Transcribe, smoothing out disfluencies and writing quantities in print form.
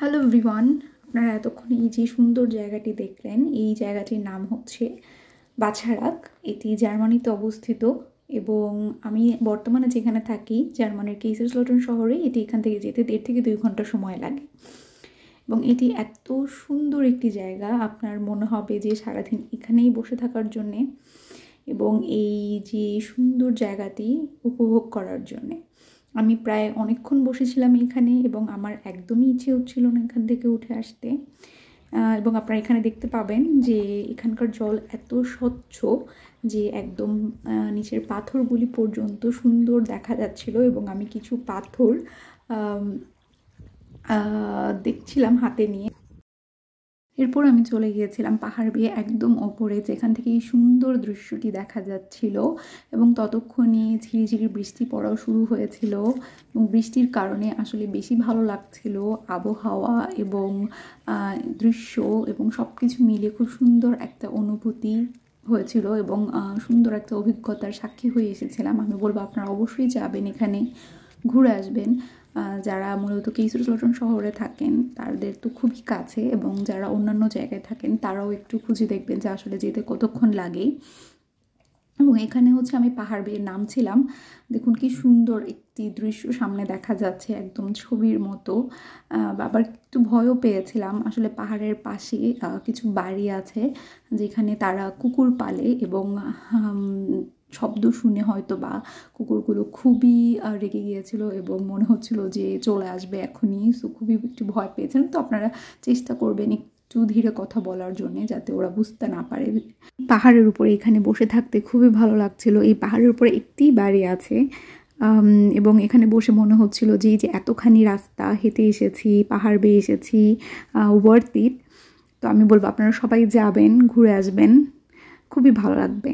Hello everyone, আপনারা এতক্ষণ এই যে সুন্দর জায়গাটি দেখলেন, এই জায়গাটির নাম হচ্ছে বাছারাক। এটি জার্মানিতে অবস্থিত এবং আমি বর্তমানে যেখানে থাকি জার্মানির কেইসারস্লটেন শহরে, এটি এখান থেকে যেতে 1.5 থেকে 2 ঘন্টা সময় লাগে এবং এটি এত সুন্দর একটি জায়গা, আপনার মনে হবে যে সারাদিন এখানেই বসে থাকার জন্যে এবং এই যে সুন্দর জায়গাটি উপভোগ করার জন্যে। আমি প্রায় অনেকক্ষণ বসেছিলাম এখানে এবং আমার একদমই ইচ্ছে হচ্ছিল না এখান থেকে উঠে আসতে। এবং আপনারা এখানে দেখতে পাবেন যে এখানকার জল এত স্বচ্ছ যে একদম নিচের পাথরগুলি পর্যন্ত সুন্দর দেখা যাচ্ছিল এবং আমি কিছু পাথর দেখছিলাম হাতে নিয়ে। এরপর আমি চলে গিয়েছিলাম পাহাড় বেয়ে একদম ওপরে, যেখান থেকে এই সুন্দর দৃশ্যটি দেখা যাচ্ছিল এবং ততক্ষণে ঝিরিঝিরি বৃষ্টি পড়াও শুরু হয়েছিল এবং বৃষ্টির কারণে আসলে বেশি ভালো লাগছিল আবহাওয়া এবং দৃশ্য এবং সব কিছু মিলে খুব সুন্দর একটা অনুভূতি হয়েছিল এবং সুন্দর একটা অভিজ্ঞতার সাক্ষী হয়ে এসেছিলাম। আমি বলবো আপনারা অবশ্যই যাবেন, এখানে ঘুরে আসবেন। যারা মূলত কেইসারস্লটেন শহরে থাকেন তাদের তো খুবই কাছে এবং যারা অন্যান্য জায়গায় থাকেন তারাও একটু খুঁজে দেখবেন যে আসলে যেতে কতক্ষণ লাগে। এবং এখানে হচ্ছে আমি পাহাড় বেয়ে নামছিলাম, দেখুন কি সুন্দর একটি দৃশ্য সামনে দেখা যাচ্ছে, একদম ছবির মতো। আবার একটু ভয়ও পেয়েছিলাম, আসলে পাহাড়ের পাশে কিছু বাড়ি আছে যেখানে তারা কুকুর পালে এবং শব্দ শুনে হয়তো বা কুকুরগুলো খুবই রেগে গিয়েছিল এবং মনে হচ্ছিল যে চলে আসবে এখনই। সো খুবই একটু ভয় পেয়েছিলাম। তো আপনারা চেষ্টা করবেন একটু ধীরে কথা বলার জন্য যাতে ওরা বুঝতে না পারে। পাহাড়ের উপরে এখানে বসে থাকতে খুবই ভালো লাগছিল। এই পাহাড়ের উপরে একটি বাড়ি আছে এবং এখানে বসে মনে হচ্ছিল যে এই যে এতখানি রাস্তা হেঁটে এসেছি, পাহাড় বেয়ে এসেছি, ওয়ার্থ ইট। তো আমি বলবো আপনারা সবাই যাবেন, ঘুরে আসবেন, খুবই ভালো লাগবে।